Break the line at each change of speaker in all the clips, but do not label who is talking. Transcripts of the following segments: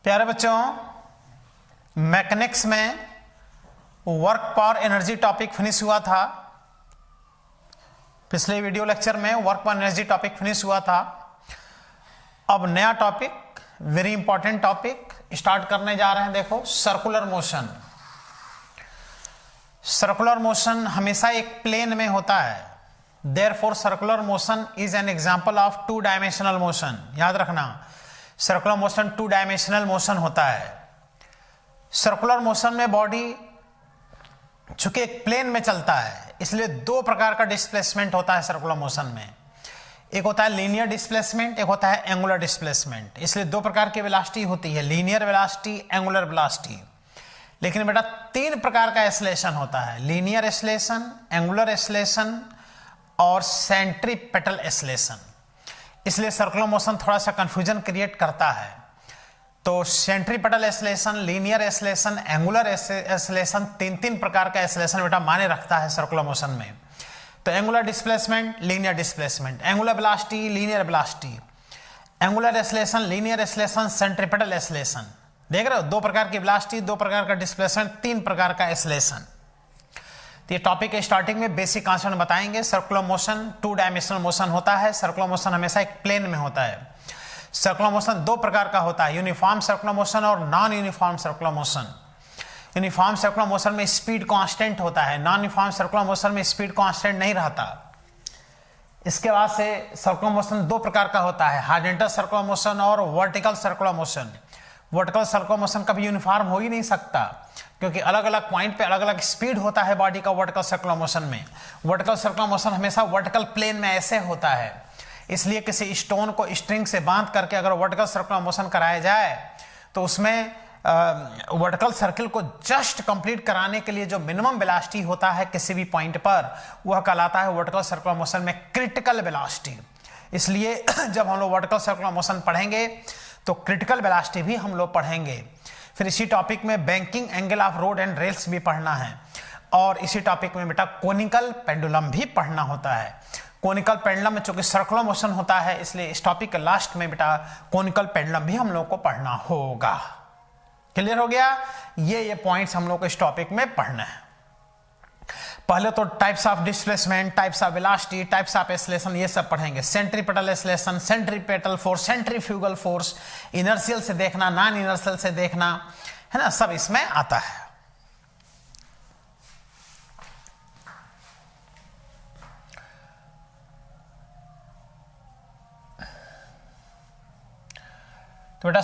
प्यारे बच्चों, मैकेनिक्स में work power energy topic finish हुआ था। पिछले वीडियो लेक्चर में work power energy topic finish हुआ था। अब नया topic, very important topic start करने जा रहे हैं। देखो, सर्कुलर मोशन। सर्कुलर मोशन हमेशा एक प्लेन में होता है। Therefore circular motion is an example of two dimensional motion. याद रखना, circular motion two dimensional motion होता है। सर्कुलर मोशन में बॉडी चूंकि एक प्लेन में चलता है, इसलिए दो प्रकार का डिस्प्लेसमेंट होता है सर्कुलर मोशन में। एक होता है लीनियर डिस्प्लेसमेंट, एक होता है एंगुलर डिस्प्लेसमेंट। इसलिए दो प्रकार की वेलोसिटी होती है, लीनियर वेलोसिटी, एंगुलर वेलोसिटी। लेकिन बेटा तीन प्रकार का एक्सेलरेशन होता है, लीनियर एक्सेलरेशन, एंगुलर एक्सेलरेशन और सेंट्रीपेटल एक्सेलरेशन। इसलिए सर्कुलर मोशन थोड़ा सा कंफ्यूजन क्रिएट करता है। तो centripetal acceleration, linear acceleration, angular acceleration, तीन प्रकार का एक्सेलरेशन बेटा माने रखता है सर्कुलर मोशन में। तो angular displacement, linear displacement, angular velocity, linear velocity, angular acceleration, linear acceleration, centripetal acceleration. देख रहे हो, दो प्रकार की वेलोसिटी, दो प्रकार का डिस्प्लेसमेंट, तीन प्रकार का एक्सेलरेशन। तो ये टॉपिक के स्टार्टिंग में बेसिक कॉन्सेप्ट बताएंगे। Circular motion two dimensional motion होता है। सर्कुलर मोशन हमेशा एक प्लेन में होता है। सर्कुलर मोशन दो प्रकार का होता है, यूनिफॉर्म सर्कुलर मोशन और non uniform circular motion. Uniform circular motion में स्पीड कांस्टेंट होता है, नॉन यूनिफॉर्म सर्कुलर मोशन में स्पीड कांस्टेंट नहीं रहता। इसके बाद से सर्कुलर मोशन दो प्रकार का होता है, हॉरिजॉन्टल सर्कुलर मोशन और vertical circular motion. Vertical circular motion कभी यूनिफॉर्म हो ही नहीं सकता, क्योंकि अलग अलग पॉइंट पे अलग अलग स्पीड होता है बॉडी का वर्टिकल सर्कुलर मोशन में। वर्टिकल सर्कुलर मोशन हमेशा वर्टिकल प्लेन में ऐसे होता है। इसलिए किसी स्टोन को स्ट्रिंग से बांध करके अगर वर्टिकल सर्कुलर मोशन कराया जाए तो उसमें वर्टिकल सर्किल को जस्ट कंप्लीट कराने के लिए जो मिनिमम वेलोसिटी होता है किसी भी पॉइंट पर, वह कहलाता है वर्टिकल सर्कुलर मोशन में क्रिटिकल वेलोसिटी। इसलिए जब हम लोग वर्टिकल सर्कुलर मोशन पढ़ेंगे तो क्रिटिकल वेलोसिटी भी हम लोग पढ़ेंगे। फिर इसी टॉपिक में banking angle of road and rails भी पढ़ना है। और इसी टॉपिक में बेटा कोनिकल पेंडुलम भी पढ़ना होता है। कोनिकल पेंडुलम में चूंकि सर्कुलर मोशन होता है, इसलिए इस टॉपिक के लास्ट में बेटा कोनिकल पेंडुलम भी हम लोग को पढ़ना होगा। क्लियर हो गया? ये पॉइंट्स हम लोग को इस टॉपिक में पढ़ना है। पहले तो types of displacement, types of velocity, types of acceleration, ये सब पढ़ेंगे। Centripetal acceleration, centripetal force, centrifugal force, inertial से देखना, नॉन इनर्शियल से देखना, है ना, सब इसमें आता है। तो बेटा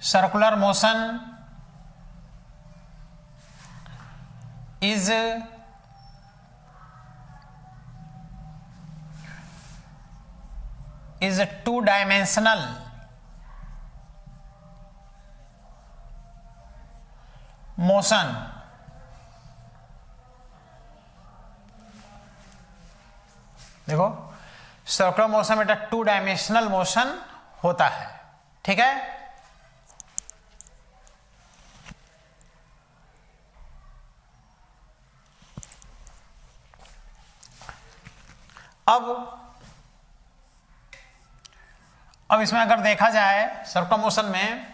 circular motion is a two-dimensional motion देखो, सर्कुलर मोशन बेटा टू डायमेंशनल मोशन होता है। ठीक है, अब इसमें अगर देखा जाए सर्कुलर मोशन में,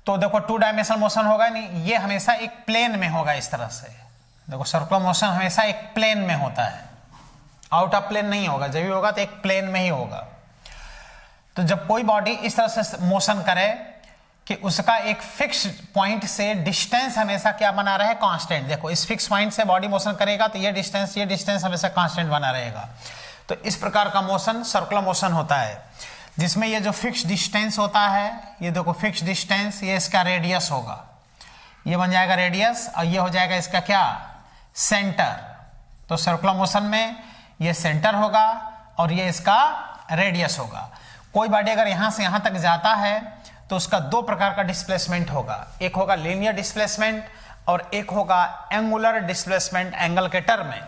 तो देखो टू डायमेंशनल मोशन होगा नहीं, ये हमेशा एक प्लेन में होगा। इस तरह से देखो, सर्कुलर मोशन हमेशा एक प्लेन में होता है, आउट ऑफ प्लेन नहीं होगा। जब भी होगा तो एक प्लेन में ही होगा। तो जब कोई बॉडी इस तरह से मोशन करे कि उसका एक फिक्स पॉइंट से डिस्टेंस हमेशा क्या बना रहे, कांस्टेंट। देखो, इस फिक्स पॉइंट से बॉडी मोशन करेगा तो ये डिस्टेंस हमेशा कांस्टेंट बना रहेगा। तो इस प्रकार का मोशन सर्कुलर मोशन होता है, जिसमें ये जो फिक्स डिस्टेंस होता है, ये देखो फिक्स डिस्टेंस, ये इसका रेडियस होगा, ये बन जाएगा रेडियस, और ये हो जाएगा इसका क्या, सेंटर। तो सर्कुलर मोशन में ये सेंटर होगा और ये इसका रेडियस होगा। कोई बॉडी अगर यहां से यहां तक जाता है तो उसका दो प्रकार का डिस्प्लेसमेंट होगा, एक होगा लीनियर डिस्प्लेसमेंट और एक होगा एंगुलर डिस्प्लेसमेंट, एंगल के टर्म में।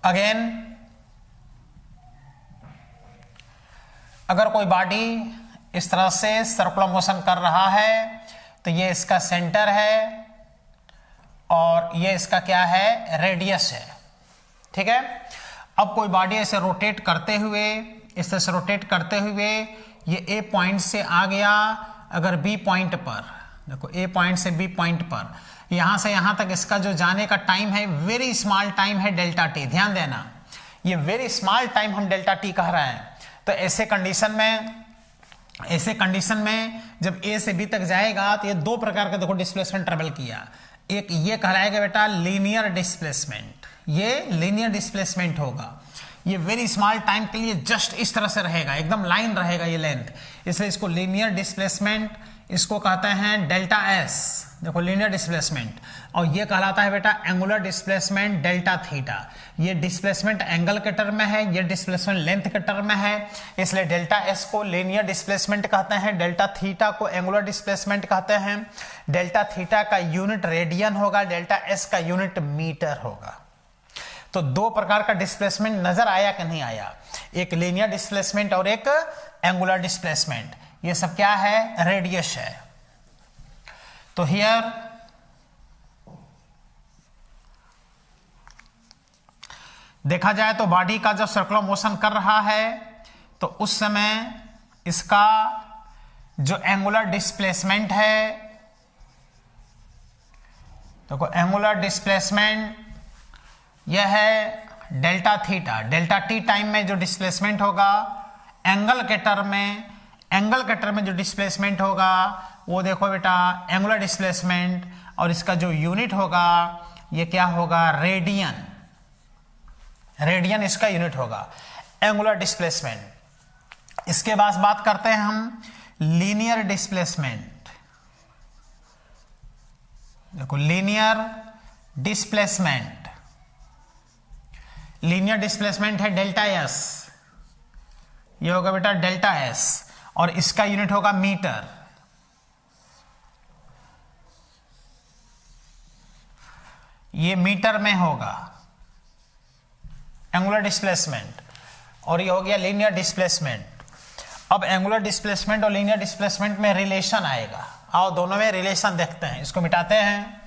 अगेन, अगर कोई बॉडी इस तरह से सर्कुलर मोशन कर रहा है तो ये इसका सेंटर है और ये इसका क्या है, रेडियस है। ठीक है, अब कोई बॉडी ऐसे रोटेट करते हुए, इस तरह से रोटेट करते हुए ये ए पॉइंट से आ गया, अगर बी पॉइंट पर, देखो ए पॉइंट से बी पॉइंट पर, यहां से यहां तक इसका जो जाने का टाइम है वेरी स्मॉल टाइम है डेल्टा टी। ध्यान देना, ये वेरी स्मॉल टाइम हम डेल्टा टी कह रहे हैं। तो ऐसे कंडीशन में जब ए से बी तक जाएगा तो ये दो प्रकार का देखो डिस्प्लेसमेंट ट्रेवल किया। एक ये कहलाएगा बेटा लीनियर डिस्प्लेसमेंट, ये लीनियर डिस्प्लेसमेंट होगा। ये वेरी स्मॉल टाइम के लिए जस्ट इस तरह से रहेगा, एकदम लाइन रहेगा ये लेंथ, इसलिए इसको लीनियर डिस्प्लेसमेंट, इसको कहते हैं डेल्टा एस। देखो लीनियर डिस्प्लेसमेंट, और ये कहलाता है बेटा एंगुलर डिस्प्लेसमेंट डेल्टा थीटा। ये डिस्प्लेसमेंट एंगल के टर्म में है, ये डिस्प्लेसमेंट लेंथ के टर्म में है, इसलिए डेल्टा एस को लीनियर डिस्प्लेसमेंट कहते हैं, डेल्टा थीटा को एंगुलर डिस्प्लेसमेंट कहते हैं। डेल्टा थीटा का यूनिट रेडियन होगा, डेल्टा एस का यूनिट मीटर होगा। तो दो प्रकार का डिस्प्लेसमेंट नजर आया कि नहीं आया, एक लीनियर डिस्प्लेसमेंट और एक एंगुलर डिस्प्लेसमेंट। ये सब क्या है, रेडियस है। तो हियर देखा जाए तो बॉडी का जब सर्कुलर मोशन कर रहा है तो उस समय इसका जो एंगुलर डिस्प्लेसमेंट है, देखो एंगुलर डिस्प्लेसमेंट यह है delta theta. Delta T time में जो डिस्प्लेसमेंट होगा एंगल के टर्म में जो डिस्प्लेसमेंट होगा वो देखो बेटा एंगुलर डिस्प्लेसमेंट, और इसका जो यूनिट होगा ये क्या होगा, रेडियन। रेडियन इसका यूनिट होगा एंगुलर डिस्प्लेसमेंट। इसके बाद बात करते हैं हम लीनियर डिस्प्लेसमेंट। देखो लीनियर डिस्प्लेसमेंट, लीनियर डिस्प्लेसमेंट है डेल्टा एस, ये होगा बेटा डेल्टा एस, और इसका यूनिट होगा मीटर। ये मीटर में होगा एंगुलर डिस्प्लेसमेंट, और ये हो गया लीनियर डिस्प्लेसमेंट। अब एंगुलर डिस्प्लेसमेंट और लीनियर डिस्प्लेसमेंट में रिलेशन आएगा, आओ दोनों में रिलेशन देखते हैं। इसको मिटाते हैं।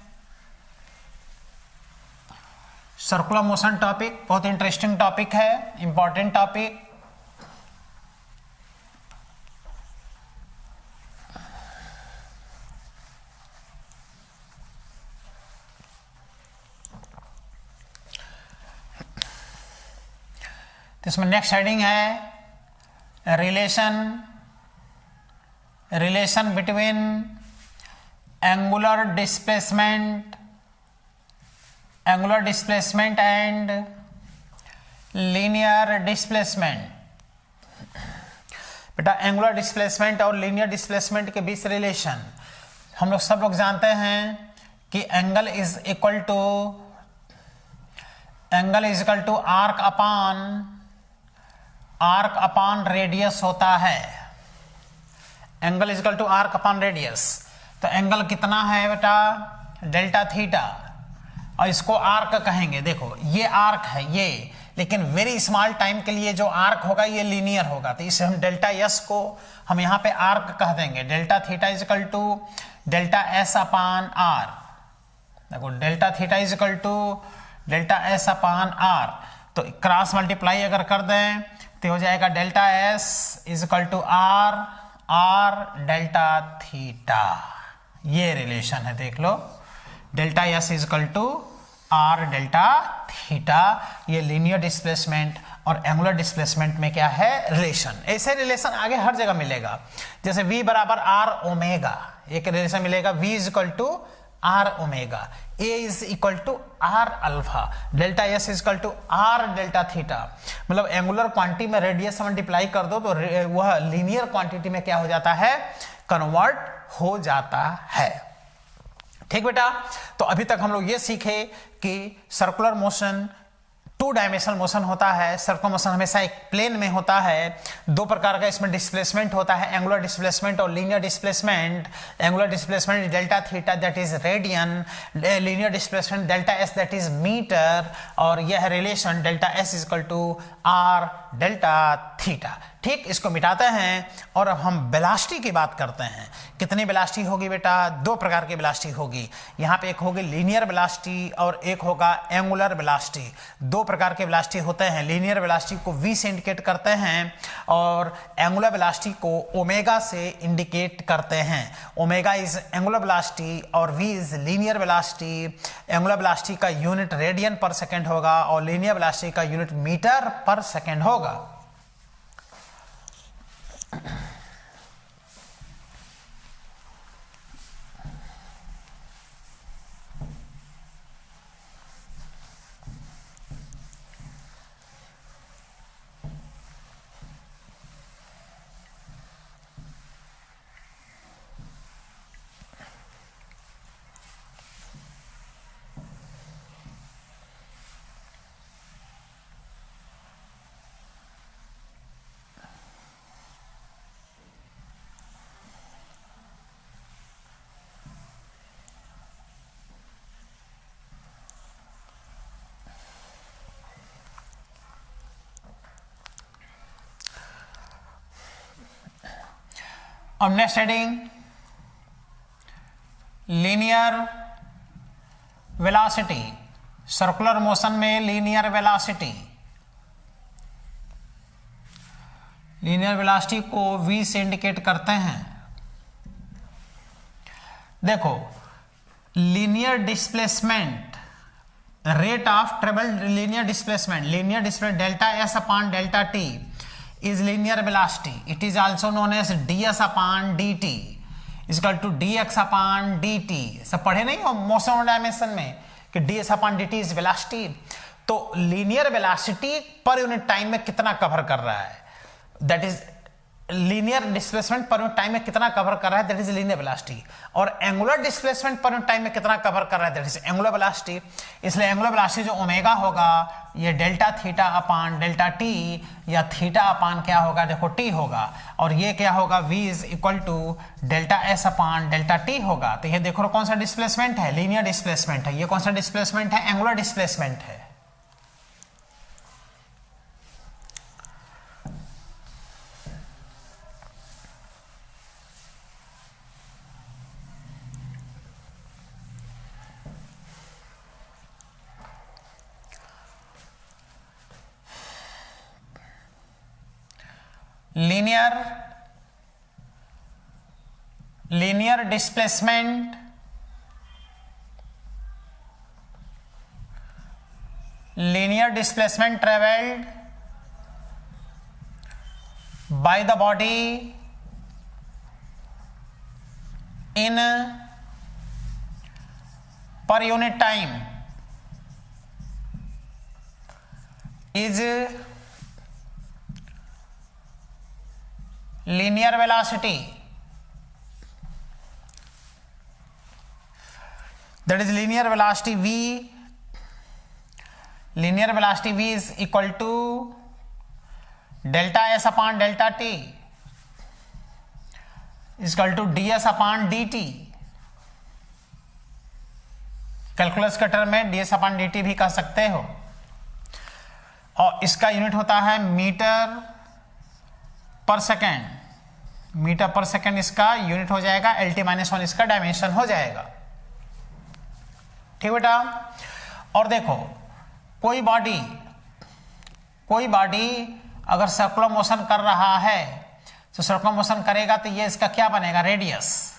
सर्कुलर मोशन टॉपिक बहुत इंटरेस्टिंग टॉपिक है, इंपॉर्टेंट टॉपिक। इसमें नेक्स्ट हेडिंग है relation between angular displacement and linear displacement. बेटा एंगुलर डिस्प्लेसमेंट और लीनियर डिस्प्लेसमेंट के बीच रिलेशन हम लोग सब लोग जानते हैं कि angle is equal to arc upon radius होता है। Angle is equal to arc upon radius, तो एंगल कितना है बेटा, डेल्टा थीटा, और इसको आर्क कहेंगे। देखो ये आर्क है ये, लेकिन वेरी स्मॉल टाइम के लिए जो आर्क होगा ये लीनियर होगा, तो इसे हम डेल्टा एस को हम यहाँ पे आर्क कह देंगे। Delta theta is equal to delta s upon r. देखो delta theta is equal to delta s upon r, तो क्रॉस मल्टीप्लाई अगर कर दें तो हो जाएगा delta S is equal to are delta theta. ये रिलेशन है, देख लो, delta S is equal to are delta theta. ये लीनियर डिस्प्लेसमेंट और एंगुलर डिस्प्लेसमेंट में क्या है, रिलेशन। ऐसे रिलेशन आगे हर जगह मिलेगा, जैसे v बराबर आर ओमेगा, एक रिलेशन मिलेगा v is equal to R omega, a is equal to R alpha, delta S is equal to are delta theta. मतलब एंगुलर क्वांटिटी में रेडियस मल्टीप्लाई कर दो तो वह लीनियर क्वांटिटी में क्या हो जाता है, कन्वर्ट हो जाता है। ठीक बेटा, तो अभी तक हम लोग ये सीखे कि circular motion two dimensional motion होता है। सर्कुलर मोशन हमेशा एक प्लेन में होता है। दो प्रकार का इसमें डिस्प्लेसमेंट होता है, एंगुलर डिस्प्लेसमेंट और linear displacement. Angular displacement delta theta that is radian, linear displacement delta S that is metre, और यह relation delta S is equal to are delta theta. ठीक, इसको मिटाते हैं और अब हम वेलोसिटी की बात करते हैं कितनी वेलोसिटी होगी बेटा? दो प्रकार की वेलोसिटी होगी। यहाँ पे एक होगी लीनियर वेलोसिटी और एक होगा एंगुलर वेलोसिटी। दो प्रकार के वेलोसिटी होते हैं। लीनियर वेलोसिटी को v से इंडिकेट करते हैं और एंगुलर वेलोसिटी को ओमेगा से इंडिकेट करते हैं। ओमेगा इज एंगुलर वेलोसिटी और v is linear velocity. Angular velocity का यूनिट रेडियन पर सेकेंड होगा और लीनियर वेलोसिटी का यूनिट मीटर पर सेकेंड होगा। अब next heading linear velocity. Circular motion में लीनियर वेलोसिटी, लीनियर वेलोसिटी को v से इंडिकेट करते हैं। देखो linear displacement, rate of travel, linear displacement delta s upon delta T is linear velocity. It is also known as ds upon dt is equal to dx upon dt। सब पढ़े नहीं हो motion dimension में कि ds upon dt is velocity। तो linear velocity पर unit time में कितना कवर कर रहा है, दैट इज लीनियर डिस्प्लेसमेंट पर यूनिट टाइम में कितना कवर कर रहा है, दैट इज लीनियर वेलोसिटी। और एंगुलर डिस्प्लेसमेंट पर यूनिट टाइम में कितना कवर कर रहा है, दैट इज एंगुलर वेलोसिटी। इसलिए एंगुलर वेलोसिटी जो ओमेगा होगा ये delta theta upon delta T या थीटा अपान क्या होगा, देखो टी होगा, और ये क्या होगा v is equal to delta S upon delta T होगा। तो ये देखो कौन सा डिस्प्लेसमेंट है, लीनियर डिस्प्लेसमेंट है। ये कौन सा डिस्प्लेसमेंट है, एंगुलर डिस्प्लेसमेंट है। Linear displacement traveled by the body in per unit time is linear velocity, that is linear velocity v is equal to delta s upon delta t is equal to ds upon dt। Calculus के term में ds upon dt भी कह सकते हो, और इसका unit होता है metre per second. Metre per second इसका यूनिट हो जाएगा, LT-1 इसका डायमेंशन हो जाएगा। ठीक बेटा। और देखो कोई बॉडी अगर सर्कुलर मोशन कर रहा है तो सर्कुलर मोशन करेगा तो ये इसका क्या बनेगा, रेडियस।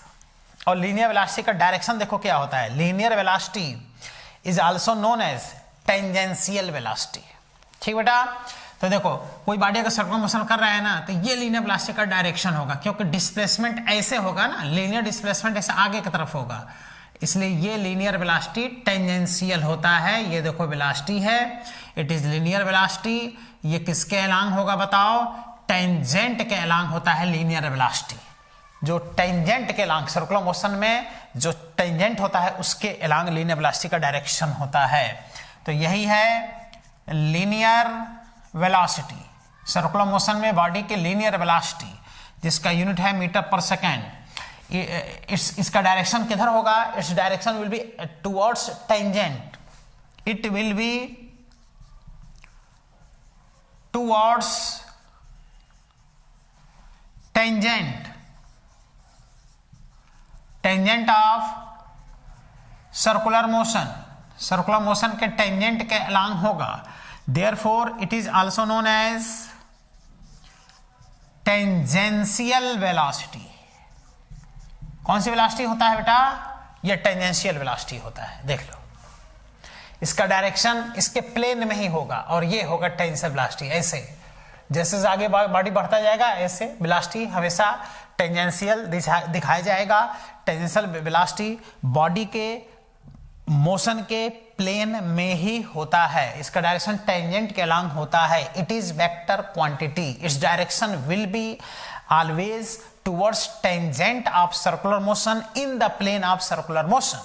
और लीनियर वेलोसिटी का डायरेक्शन देखो क्या होता है, linear velocity is also known as tangential velocity. ठीक बेटा। तो देखो कोई बॉडी अगर सर्कुलर मोशन कर रहा है ना तो ये लीनियर वेलोसिटी का डायरेक्शन होगा, क्योंकि डिस्प्लेसमेंट ऐसे होगा ना, लीनियर डिस्प्लेसमेंट ऐसे आगे की तरफ होगा, इसलिए ये लीनियर वेलोसिटी टेंजेंशियल होता है। ये देखो वेलोसिटी है, इट इज लीनियर वेलोसिटी। ये किसके अलांग होगा बताओ, टेंजेंट के अलांग होता है लीनियर वेलोसिटी। जो टेंजेंट के अलांग, सर्कुलर मोशन में जो टेंजेंट होता है उसके अलांग लीनियर वेलोसिटी का डायरेक्शन होता है। तो यही है लीनियर वेलोसिटी, सर्कुलर मोशन में बॉडी की लीनियर वेलोसिटी जिसका यूनिट है मीटर पर सेकेंड। इसका डायरेक्शन किधर होगा, it's direction will be towards tangent, it will be towards tangent. Tangent of circular motion के टेंजेंट के अलोंग होगा, therefore it is also known as tangential velocity. कौन सी वेलोसिटी होता है बेटा? ये टेंजेंशियल वेलोसिटी होता है। देख लो, इसका डायरेक्शन इसके प्लेन में ही होगा और ये होगा टेंजेंशियल वेलोसिटी। ऐसे जैसे आगे बॉडी बढ़ता जाएगा ऐसे वेलोसिटी हमेशा टेंजेंशियल दिखाया जाएगा। टेंजेंशियल वेलोसिटी बॉडी के मोशन के प्लेन में ही होता है, इसका डायरेक्शन टेंजेंट के अलोंग होता है। It is vector quantity, its direction will be always towards tangent of circular motion in the plane of circular motion.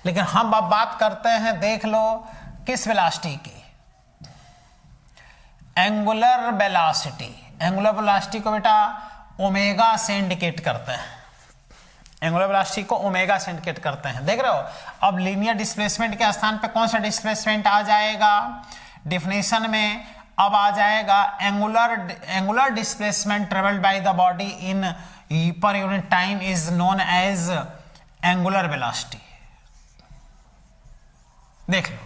लेकिन हम अब बात करते हैं, देख लो किस वेलोसिटी की? Angular velocity. एंगुलर वेलोसिटी को बेटा ओमेगा से इंडिकेट करते हैं, एंगुलर वेलोसिटी को ओमेगा से इंडिकेट करते हैं। देख रहे हो, अब लीनियर डिस्प्लेसमेंट के स्थान पे कौन सा डिस्प्लेसमेंट आ जाएगा? डेफिनेशन में अब आ जाएगा angular displacement travelled by the body in per unit time is known as angular velocity. देख लो,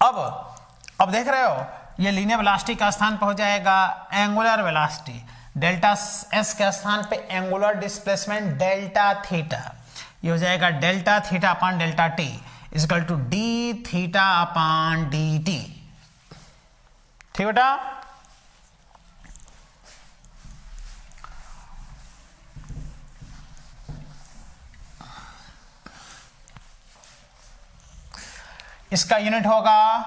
अब देख रहे हो, ये लीनियर वेलोसिटी का स्थान पर हो जाएगा एंगुलर वेलोसिटी। डेल्टा एस के स्थान पे एंगुलर डिस्प्लेसमेंट डेल्टा थीटा, ये हो जाएगा delta theta upon delta T equal to D theta upon D T. ठीक बेटा? इसका यूनिट होगा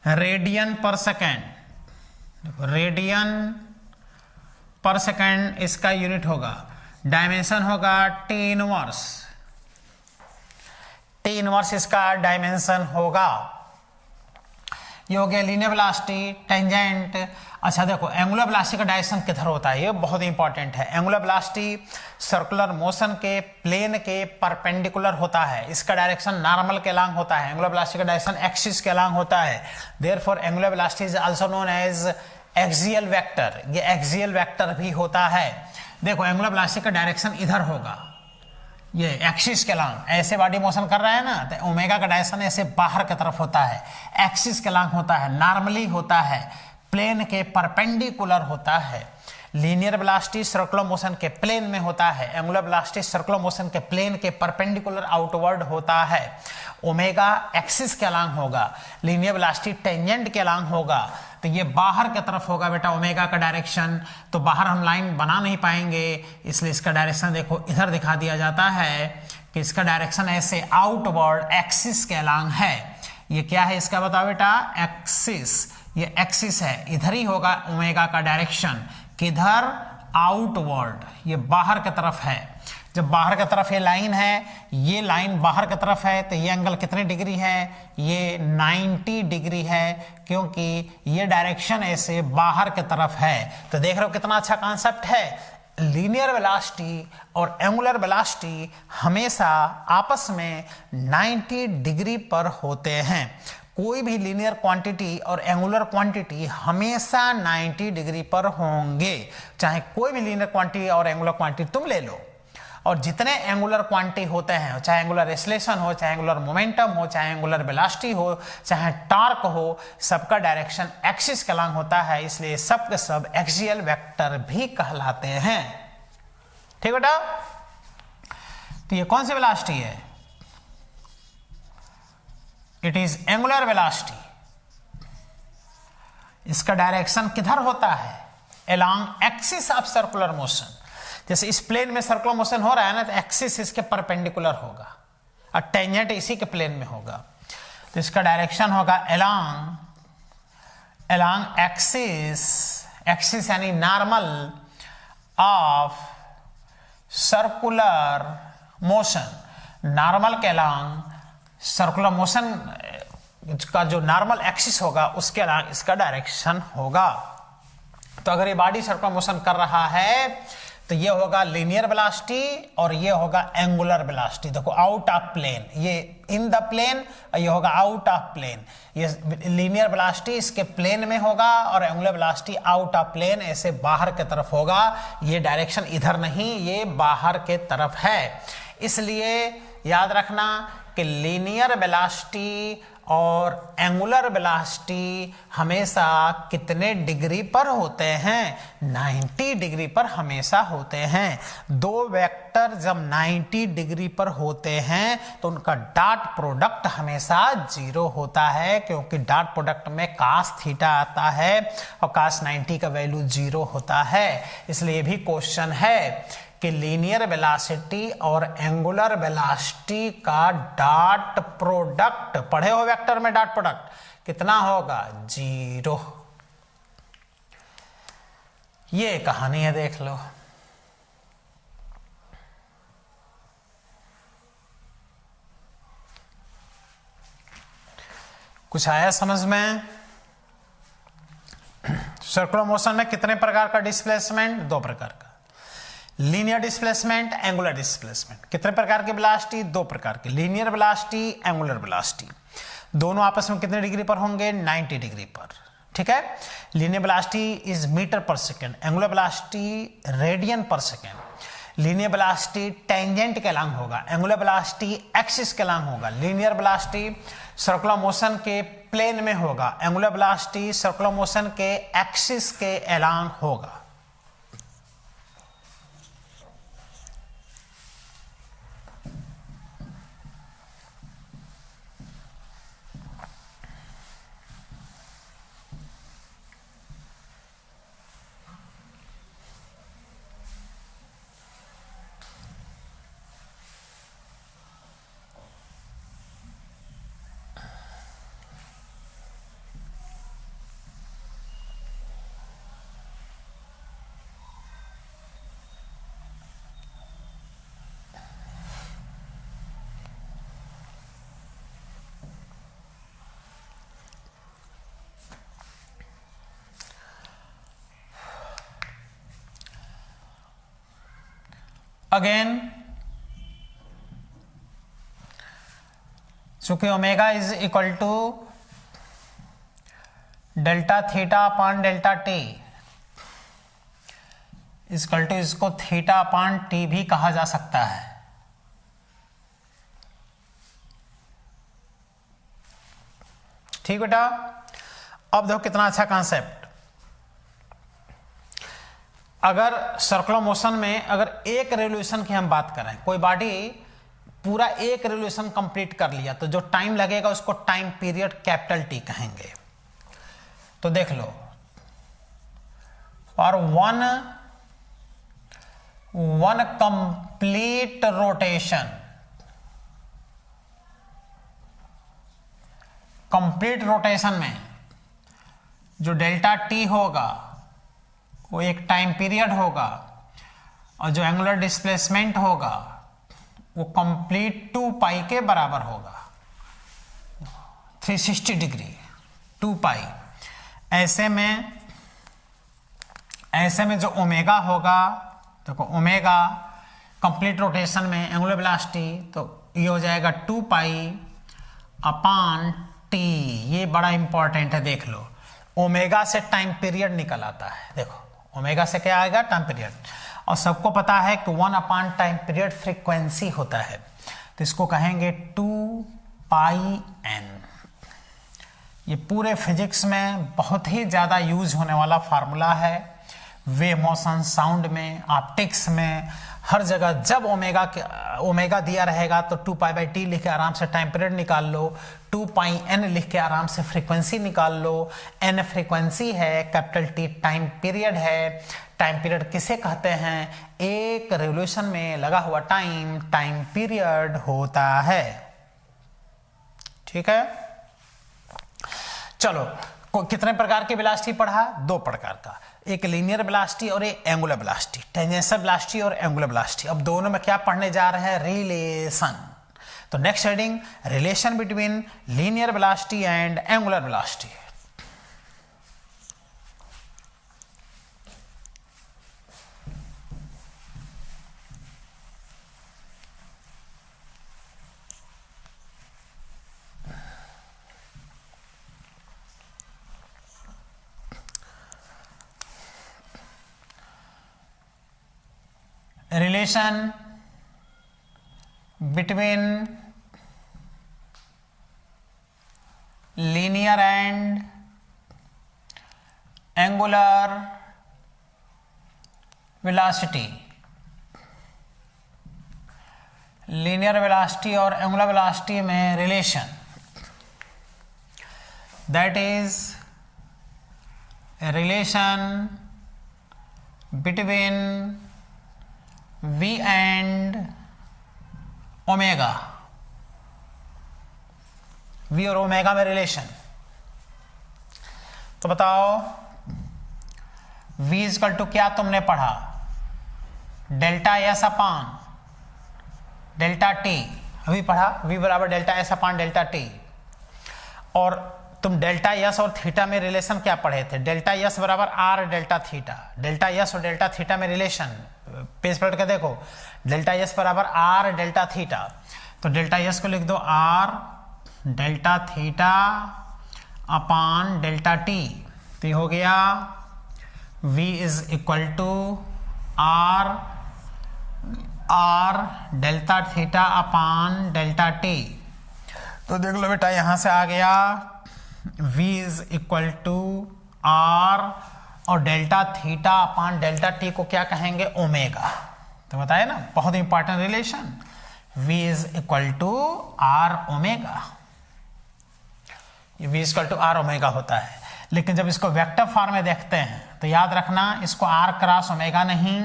रेडियन पर सेकेंड। देखो, रेडियन पर सेकेंड इसका यूनिट होगा। डायमेंशन होगा टी इनवर्स इसका डायमेंशन होगा। ये हो गया लीनियर वेलोसिटी, टेंजेंट। अच्छा देखो, एंगुलर वेलोसिटी का डायरेक्शन किधर होता है, ये बहुत इंपॉर्टेंट है। एंगुलर वेलोसिटी सर्कुलर मोशन के प्लेन के परपेंडिकुलर होता है, इसका डायरेक्शन नॉर्मल के अलोंग होता है। एंगुलर वेलोसिटी का डायरेक्शन एक्सिस के अलोंग होता है। Therefore angular velocity is also known as axial vector, ये एक्सियल वेक्टर भी होता है। देखो, एंगुलर वेलोसिटी का डायरेक्शन इधर होगा, ये एक्सिस के अलोंग ऐसे बॉडी मोशन कर रहा है ना, तो ओमेगा का डायरेक्शन ऐसे बाहर की तरफ होता है, एक्सिस के अलोंग होता है, नॉर्मली होता है, प्लेन के परपेंडिकुलर होता है। लीनियर वेलोसिटी सर्कुलर मोशन के प्लेन में होता है, एंगुलर वेलोसिटी सर्कुलर मोशन के प्लेन के परपेंडिकुलर आउटवर्ड होता है। ओमेगा एक्सिस के अलोंग होगा, लीनियर वेलोसिटी टेंजेंट के अलोंग होगा, तो ये बाहर की तरफ होगा बेटा ओमेगा का डायरेक्शन। तो बाहर हम लाइन बना नहीं पाएंगे, इसलिए इसका डायरेक्शन देखो इधर दिखा दिया जाता है कि इसका डायरेक्शन ऐसे आउटवर्ड एक्सिस के अलोंग है। ये क्या है इसका बताओ बेटा? एक्सिस, ये एक्सिस है, इधर ही होगा ओमेगा का डायरेक्शन। किधर? आउटवर्ड, ये बाहर की तरफ है। जब बाहर की तरफ ये लाइन है, ये लाइन बाहर की तरफ है, तो ये एंगल कितने डिग्री है? ये 90 डिग्री है, क्योंकि ये डायरेक्शन ऐसे बाहर की तरफ है। तो देख रहे हो कितना अच्छा कॉन्सेप्ट है। लीनियर वेलोसिटी और एंगुलर वेलोसिटी हमेशा आपस में 90 डिग्री पर होते हैं। कोई भी लीनियर क्वांटिटी और एंगुलर क्वांटिटी हमेशा 90 डिग्री पर होंगे, चाहे कोई भी लीनियर क्वांटिटी और एंगुलर क्वांटिटी तुम ले लो। और जितने एंगुलर क्वांटिटी होते हैं, चाहे एंगुलर एक्सेलरेशन हो, चाहे एंगुलर मोमेंटम हो, चाहे एंगुलर वेलोसिटी हो, चाहे टॉर्क हो, सबका डायरेक्शन एक्सिस के अलोंग होता है, इसलिए सब के सब एक्सियल वेक्टर भी कहलाते हैं। ठीक बेटा? तो ये कौन सी वेलोसिटी है? It is angular velocity. इसका डायरेक्शन किधर होता है? Along axis of circular motion. जैसे इस प्लेन में सर्कुलर मोशन हो रहा है ना, तो एक्सिस इसके परपेंडिकुलर होगा और टेंजेंट इसी के प्लेन में होगा, तो इसका डायरेक्शन होगा अलोंग एक्सिस यानी normal of circular motion. Normal के अलोंग सर्कुलर मोशन का जो नॉर्मल एक्सिस होगा उसके अलोंग इसका डायरेक्शन होगा। तो अगर ये बॉडी सर्कुलर मोशन कर रहा है तो ये होगा लीनियर वेलोसिटी और ये होगा एंगुलर वेलोसिटी। देखो आउट ऑफ प्लेन, ये इन द प्लेन और ये होगा आउट ऑफ प्लेन। ये लीनियर वेलोसिटी इसके प्लेन में होगा और angular velocity out of plane, ऐसे बाहर की तरफ होगा। ये डायरेक्शन इधर नहीं, ये बाहर के तरफ है। इसलिए याद रखना कि लीनियर वेलोसिटी और एंगुलर वेलोसिटी हमेशा कितने डिग्री पर होते हैं? 90 डिग्री पर हमेशा होते हैं। दो वेक्टर जब 90 डिग्री पर होते हैं तो उनका डॉट प्रोडक्ट हमेशा 0 होता है, क्योंकि डॉट प्रोडक्ट में cos थीटा आता है और cos 90 का वैल्यू 0 होता है। इसलिए भी क्वेश्चन है कि लीनियर वेलोसिटी और एंगुलर वेलोसिटी का डॉट प्रोडक्ट, पढ़े हो वेक्टर में डॉट प्रोडक्ट कितना होगा? 0। ये कहानी है, देख लो। कुछ आया समझ में? सर्कुलर मोशन में कितने प्रकार का डिस्प्लेसमेंट? 2 प्रकार का। Linear displacement, angular displacement. कितने प्रकार की वेलोसिटी? 2 प्रकार की। Linear velocity, angular velocity. दोनों आपस में कितने डिग्री पर होंगे? 90 डिग्री पर। ठीक है। Linear velocity is metre per second, angular velocity radian per second. Linear velocity tangent के अलॉन्ग होगा, एंगुलर वेलोसिटी एक्सिस के अलॉन्ग होगा। लीनियर वेलोसिटी सर्कुलर मोशन के प्लेन में होगा, एंगुलर वेलोसिटी सर्कुलर मोशन के एक्सिस के अलॉन्ग होगा। अगेन चूंकि omega is equal to delta theta upon delta T, equal to इसको थीटा अपॉन टी भी कहा जा सकता है। ठीक बेटा। अब देखो कितना अच्छा कॉन्सेप्ट। अगर सर्कुलर मोशन में अगर एक रेवोल्यूशन की हम बात करें, कोई बॉडी पूरा एक रेवोल्यूशन कंप्लीट कर लिया तो जो टाइम लगेगा उसको टाइम पीरियड कैपिटल टी कहेंगे। तो देख लो, और one complete rotation, complete rotation में जो डेल्टा टी होगा वो एक टाइम पीरियड होगा, और जो एंगुलर डिस्प्लेसमेंट होगा वो कंप्लीट 2 पाई के बराबर होगा, 360 डिग्री 2 पाई। ऐसे में जो ओमेगा होगा, देखो ओमेगा कंप्लीट रोटेशन में एंगुलर वेलोसिटी, तो ये हो जाएगा 2 पाई अपॉन टी। ये बड़ा इंपॉर्टेंट है, देख लो। ओमेगा से टाइम पीरियड निकल आता है, देखो ओमेगा से क्या आएगा? Time period. और सबको पता है कि 1 अपॉन टाइम पीरियड फ्रीक्वेंसी होता है, तो इसको कहेंगे 2 पाई एन। ये पूरे फिजिक्स में बहुत ही ज्यादा यूज होने वाला फार्मूला है, वेव मोशन, साउंड में, ऑप्टिक्स में, हर जगह। जब ओमेगा दिया रहेगा तो 2 पाई बाई टी लिख के आराम से टाइम पीरियड निकाल लो, 2 पाई एन लिख के आराम से फ्रीक्वेंसी निकाल लो। एन फ्रीक्वेंसी है, कैपिटल टी टाइम पीरियड है। टाइम पीरियड किसे कहते हैं? एक रेवोल्यूशन में लगा हुआ टाइम पीरियड होता है। ठीक है। चलो, कितने प्रकार की वेलोसिटी पढ़ा? 2 प्रकार का, एक लीनियर वेलोसिटी और एक एंगुलर वेलोसिटी, टेंजेंशियल वेलोसिटी और एंगुलर वेलोसिटी। अब दोनों में क्या पढ़ने जा रहे हैं? रिलेशन। तो next heading, relation between linear velocity and angular velocity. relation between linear and angular velocity, linear velocity और एंगुलर वेलोसिटी में relation, that is a relation between v and omega, v और ओमेगा में relation. तो बताओ v equal to क्या तुमने पढ़ा, delta S upon delta T, अभी पढ़ा v बराबर delta S upon delta T. और तुम डेल्टा एस और थीटा में रिलेशन क्या पढ़े थे, डेल्टा एस बराबर are delta theta, delta s और डेल्टा थीटा में रिलेशन पेज पलट के देखो, डेल्टा एस बराबर आर डेल्टा थीटा, तो डेल्टा एस को लिख दो r delta theta upon delta t, तो हो गया v is equal to are delta theta upon delta t. तो देख लो बेटा यहां से आ गया v is equal to r और delta theta upon delta t को क्या कहेंगे, ओमेगा। तो बताया ना, बहुत important relation, v is equal to R omega, v equal to R omega होता है। लेकिन जब इसको वेक्टर फॉर्म में देखते हैं तो याद रखना इसको r क्रॉस ओमेगा नहीं,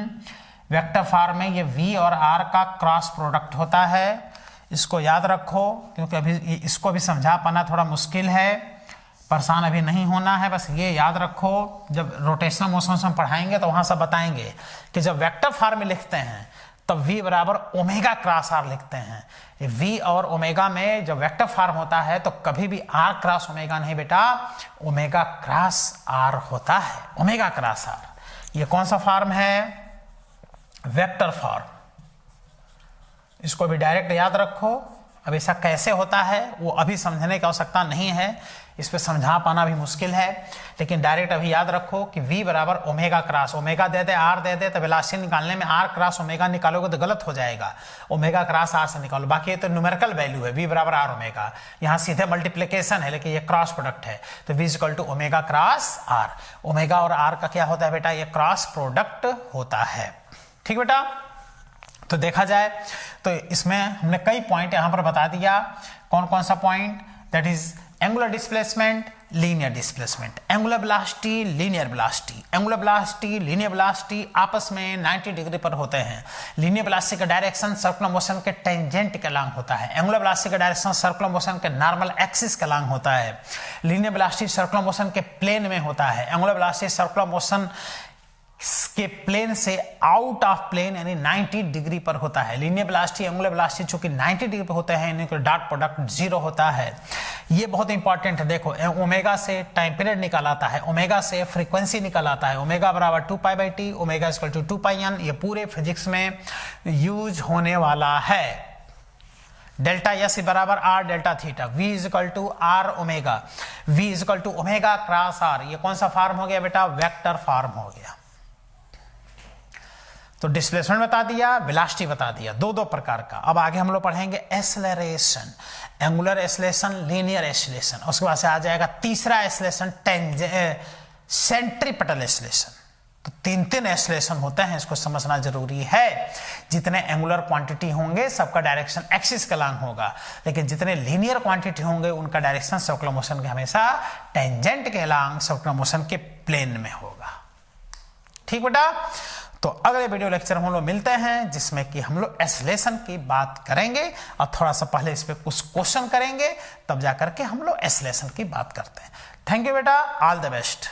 वेक्टर फॉर्म में ये v और r का क्रॉस प्रोडक्ट होता है, इसको याद रखो, क्योंकि अभी इसको भी समझा पाना थोड़ा मुश्किल है, परेशान अभी नहीं होना है, बस ये याद रखो। जब रोटेशनल मोशन से हम पढ़ाएंगे तो वहां सब बताएंगे कि जब वेक्टर फॉर्म में लिखते हैं तब v बराबर ओमेगा क्रॉस r लिखते हैं। v और ओमेगा में जब वेक्टर फॉर्म होता है तो कभी भी r क्रॉस ओमेगा नहीं बेटा, ओमेगा क्रॉस r होता है, ओमेगा क्रॉस r। ये कौन सा फॉर्म है, वेक्टर फॉर्म, इसको भी डायरेक्ट याद रखो। अब ऐसा कैसे होता है वो अभी समझने की आवश्यकता नहीं है, इस पे समझा पाना भी मुश्किल है, लेकिन डायरेक्ट अभी याद रखो कि v बराबर ओमेगा क्रॉस ओमेगा दे दे r दे दे, तो वेलोसिटी निकालने में r क्रॉस ओमेगा निकालोगे तो गलत हो जाएगा, ओमेगा क्रॉस r से निकालो। बाकी ये तो न्यूमेरिकल वैल्यू है v बराबर r ओमेगा, यहाँ सीधे मल्टीप्लिकेशन है लेकिन ये क्रॉस प्रोडक्ट है, तो v equal to omega cross r। Omega और r का क्या होता है बेटा, ये क्रॉस प्रोडक्ट होता है। ठीक बेटा, तो देखा जाए तो इसमें हमने कई पॉइंट यहां पर बता दिया। कौन कौन सा point, that is angular displacement, linear displacement, angular velocity, linear velocity. Angular velocity, linear velocity आपस में 90 डिग्री पर होते हैं। लीनियर वेलोसिटी का डायरेक्शन सर्कुलर मोशन के टेंजेंट के अलॉन्ग होता है, एंगुलर वेलोसिटी का डायरेक्शन सर्कुलर मोशन के नॉर्मल एक्सिस के अलॉन्ग होता है। लीनियर वेलोसिटी सर्कुलर मोशन के प्लेन में होता है, एंगुलर वेलोसिटी सर्कुलर मोशन के प्लेन से आउट ऑफ प्लेन यानी 90 डिग्री पर होता है। लीनियर वेलोसिटी, एंगुलर वेलोसिटी चूंकि 90 डिग्री पर होते हैं, इनका डॉट प्रोडक्ट 0 होता है। ये बहुत इंपॉर्टेंट है, देखो ओमेगा से टाइम पीरियड निकाल आता है, ओमेगा से फ्रीक्वेंसी निकाल आता है, ओमेगा बराबर 2π/t, omega equal to 2πn, ये पूरे फिजिक्स में यूज होने वाला है। डेल्टा एस बराबर are delta theta, v is equal to R omega, v is equal to omega cross r। ये कौन सा फॉर्म हो गया बेटा, वेक्टर फॉर्म हो गया। तो डिस्प्लेसमेंट बता दिया, वेलोसिटी बता दिया, दो प्रकार का। अब आगे हम लोग पढ़ेंगे acceleration, angular acceleration, linear acceleration, उसके बाद से आ जाएगा तीसरा एक्सेलरेशन सेंट्रीपेटल एक्सेलरेशन। तो तीन एक्सेलरेशन होते हैं, इसको समझना जरूरी है। जितने एंगुलर क्वांटिटी होंगे सबका डायरेक्शन एक्सिस के अलॉन्ग होगा, लेकिन जितने लीनियर क्वांटिटी होंगे उनका डायरेक्शन सर्कुलर मोशन के हमेशा टेंजेंट के अलॉन्ग सर्कुलर मोशन के प्लेन में होगा। ठीक बेटा, तो अगले वीडियो लेक्चर हम लोग मिलते हैं जिसमें कि हम लोग एक्सेलरेशन की बात करेंगे और थोड़ा सा पहले इस पे कुछ क्वेश्चन करेंगे, तब जाकर के हम लोग एक्सेलरेशन की बात करते हैं। थैंक यू बेटा, ऑल द बेस्ट।